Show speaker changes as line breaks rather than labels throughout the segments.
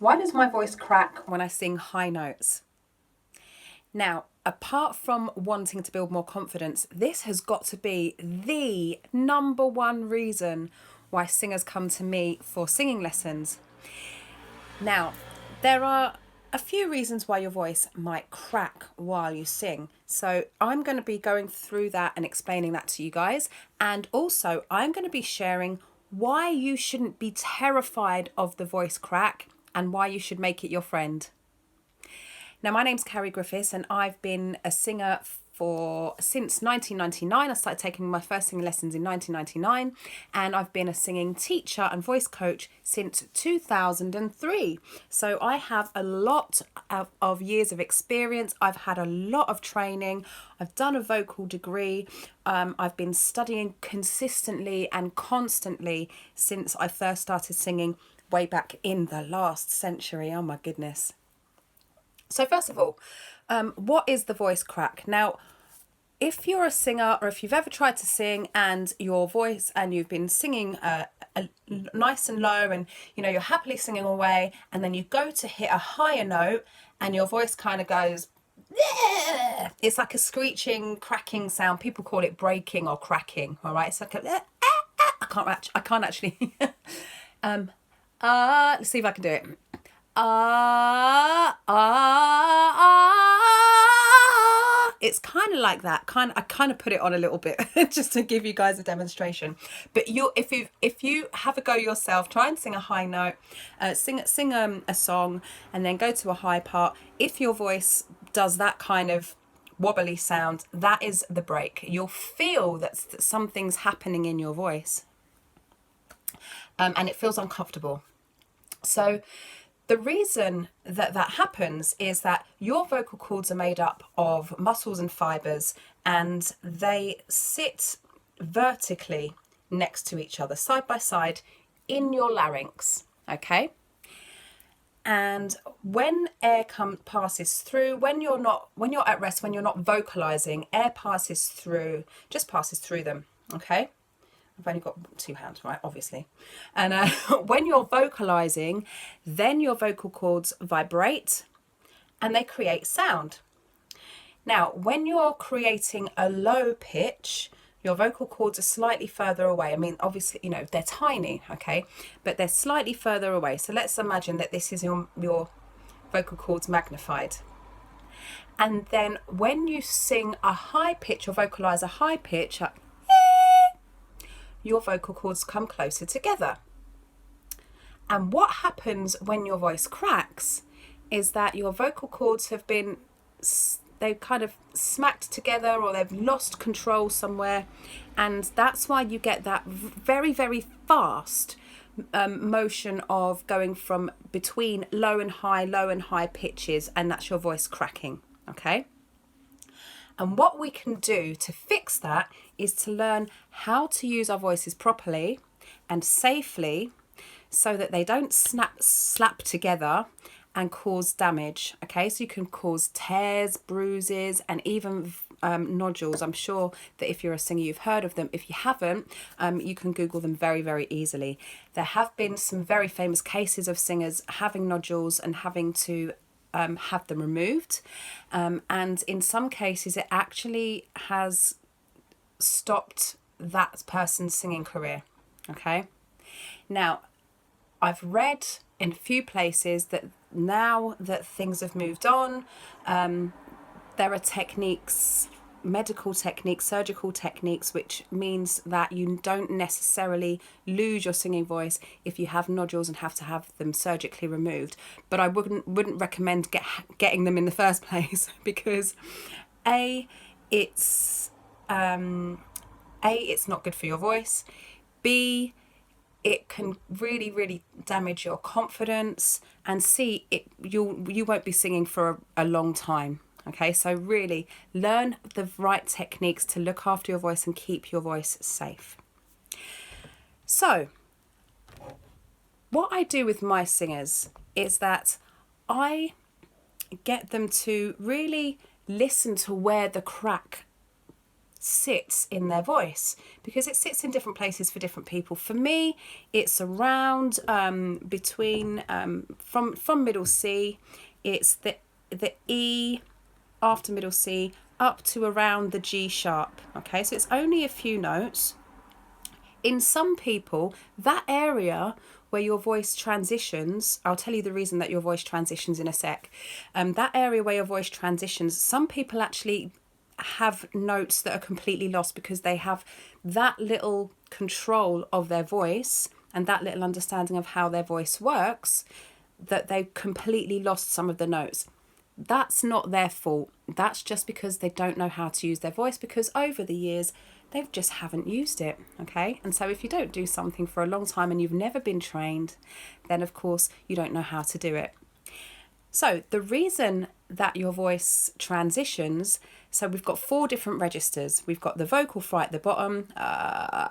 Why does my voice crack when I sing high notes? Now, apart from wanting to build more confidence, this has got to be the number one reason why singers come to me for singing lessons. Now, there are a few reasons why your voice might crack while you sing. So I'm going to be going through that and explaining that to you guys. And also, I'm going to be sharing why you shouldn't be terrified of the voice crack and why you should make it your friend. Now, my name's Carrie Griffiths and I've been a singer since 1999. I started taking my first singing lessons in 1999 and I've been a singing teacher and voice coach since 2003. So I have a lot of years of experience. I've had a lot of training. I've done a vocal degree. I've been studying consistently and constantly since I first started singing way back in the last century. Oh my goodness. So first of all, what is the voice crack? Now, if you're a singer or if you've ever tried to sing and your voice and you've been singing nice and low and you're happily singing away and then you go to hit a higher note and your voice kind of goes, yeah! It's like a screeching, cracking sound. People call it breaking or cracking. All right, it's like I can't actually. Let's see if I can do it. It's kind of like that. I kind of put it on a little bit just to give you guys a demonstration. But if you have a go yourself, try and sing a high note, sing a song, and then go to a high part. If your voice does that kind of wobbly sound, that is the break. You'll feel that something's happening in your voice, and it feels uncomfortable. So the reason that happens is that your vocal cords are made up of muscles and fibers and they sit vertically next to each other, side by side in your larynx, okay? And when air passes through, when you're at rest, when you're not vocalizing, air passes through them, okay? I've only got two hands, right, obviously. And when you're vocalizing, then your vocal cords vibrate and they create sound. Now, when you're creating a low pitch, your vocal cords are slightly further away. I mean, obviously, they're tiny, okay, but they're slightly further away. So let's imagine that this is your vocal cords magnified. And then when you sing a high pitch or vocalize a high pitch, your vocal cords come closer together. And what happens when your voice cracks is that your vocal cords they've kind of smacked together or they've lost control somewhere. And that's why you get that very, very fast motion of going from between low and high pitches, and that's your voice cracking, okay? And what we can do to fix that is to learn how to use our voices properly and safely so that they don't slap together and cause damage. Okay, so you can cause tears, bruises, and even nodules. I'm sure that if you're a singer, you've heard of them. If you haven't, you can Google them very, very easily. There have been some very famous cases of singers having nodules and having to have them removed, and in some cases it actually has stopped that person's singing career. Okay, now I've read in a few places that now that things have moved on, there are techniques, medical techniques, surgical techniques, which means that you don't necessarily lose your singing voice if you have nodules and have to have them surgically removed. But I wouldn't recommend getting them in the first place because it's not good for your voice. B, it can really, really damage your confidence, and C, you won't be singing for a long time. Okay, so really learn the right techniques to look after your voice and keep your voice safe. So what I do with my singers is that I get them to really listen to where the crack sits in their voice, because it sits in different places for different people. For me, it's around between from middle C, it's the E after middle C up to around the G sharp. Okay, so it's only a few notes. In some people, that area where your voice transitions, I'll tell you the reason that your voice transitions in a sec. That area where your voice transitions, some people actually have notes that are completely lost because they have that little control of their voice and that little understanding of how their voice works, that they've completely lost some of the notes. That's not their fault. That's just because they don't know how to use their voice, because over the years they just haven't used it. Okay, and so if you don't do something for a long time and you've never been trained, then of course you don't know how to do it. So the reason that your voice transitions, so we've got 4 different registers. We've got the vocal fry at the bottom,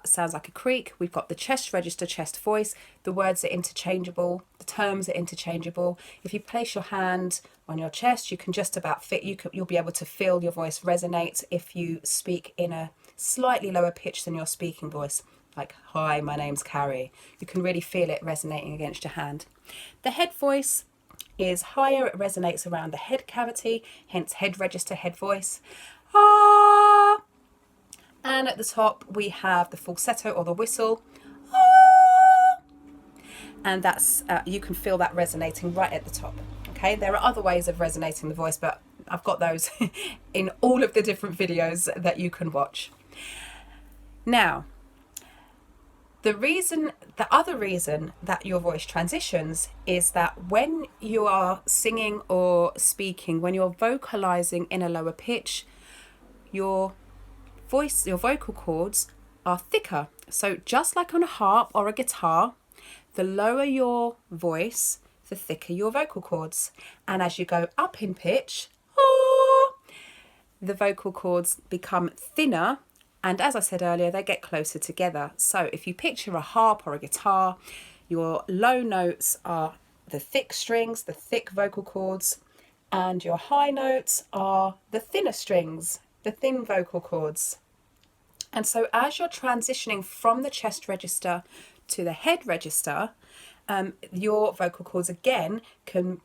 sounds like a creak. We've got the chest register, chest voice. The words are interchangeable. The terms are interchangeable. If you place your hand on your chest, you can just about you'll be able to feel your voice resonate if you speak in a slightly lower pitch than your speaking voice. Like, hi, my name's Carrie. You can really feel it resonating against your hand. The head voice is higher, it resonates around the head cavity, hence head register, head voice. Ah! And at the top we have the falsetto or the whistle. Ah! And that's you can feel that resonating right at the top. Okay, there are other ways of resonating the voice, but I've got those in all of the different videos that you can watch. Now, the other reason that your voice transitions is that when you are singing or speaking, when you're vocalizing in a lower pitch, your vocal cords are thicker. So just like on a harp or a guitar, the lower your voice, the thicker your vocal cords. And as you go up in pitch, the vocal cords become thinner. And as I said earlier, they get closer together. So if you picture a harp or a guitar, your low notes are the thick strings, the thick vocal cords, and your high notes are the thinner strings, the thin vocal cords. And so as you're transitioning from the chest register to the head register, your vocal cords again can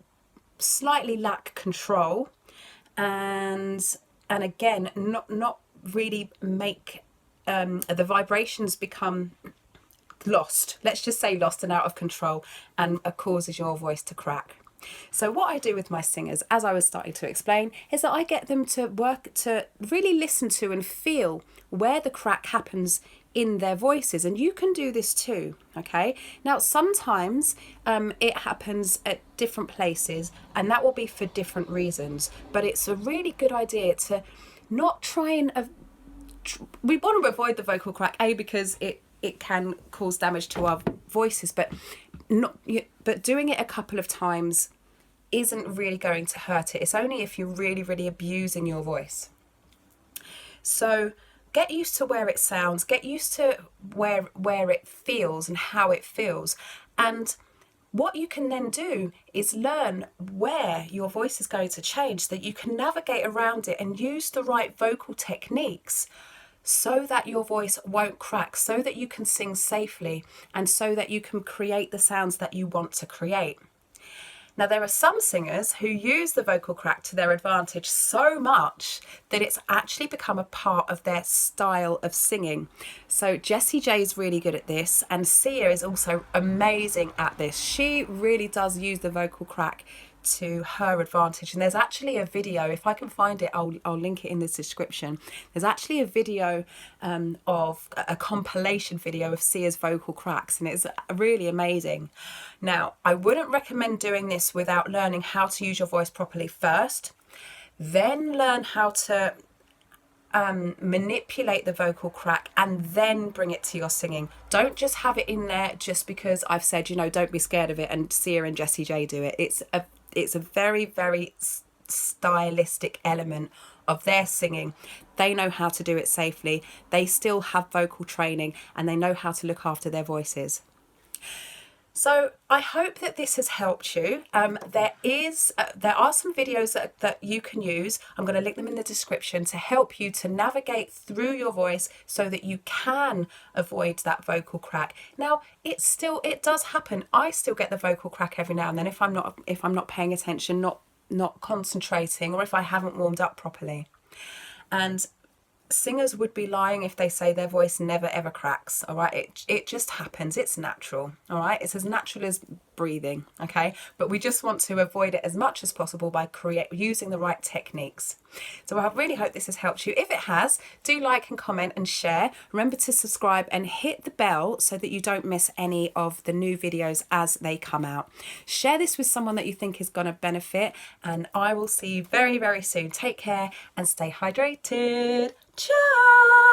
slightly lack control and again not really make the vibrations become lost. Let's just say lost and out of control, and causes your voice to crack. So what I do with my singers, as I was starting to explain, is that I get them to really listen to and feel where the crack happens in their voices. And you can do this too, okay? Now, sometimes it happens at different places, and that will be for different reasons. But it's a really good idea to not try and... we want to avoid the vocal crack, because it can cause damage to our voices, but doing it a couple of times isn't really going to hurt it. It's only if you're really, really abusing your voice. So get used to where it sounds, get used to where it feels and how it feels. And what you can then do is learn where your voice is going to change, so that you can navigate around it and use the right vocal techniques so that your voice won't crack, so that you can sing safely, and so that you can create the sounds that you want to create. Now, there are some singers who use the vocal crack to their advantage so much that it's actually become a part of their style of singing. So Jessie J is really good at this, and Sia is also amazing at this. She really does use the vocal crack to her advantage. And there's actually a video, if I can find it, I'll link it in the description. There's actually a video of a compilation video of Sia's vocal cracks, and it's really amazing. Now, I wouldn't recommend doing this without learning how to use your voice properly first, then learn how to manipulate the vocal crack, and then bring it to your singing. Don't just have it in there just because I've said, don't be scared of it, and Sia and Jessie J do it. It's a very, very stylistic element of their singing. They know how to do it safely. They still have vocal training, and they know how to look after their voices. So I hope that this has helped you. There are some videos that you can use. I'm going to link them in the description to help you to navigate through your voice so that you can avoid that vocal crack. Now, it does happen. I still get the vocal crack every now and then if I'm not paying attention, not concentrating, or if I haven't warmed up properly. And singers would be lying if they say their voice never ever cracks. All right, it just happens. It's natural. All right, it's as natural as breathing. Okay, but we just want to avoid it as much as possible by using the right techniques. So I really hope this has helped you. If it has, do like and comment and share. Remember to subscribe and hit the bell so that you don't miss any of the new videos as they come out. Share this with someone that you think is going to benefit, and I will see you very, very soon. Take care and stay hydrated. Ciao!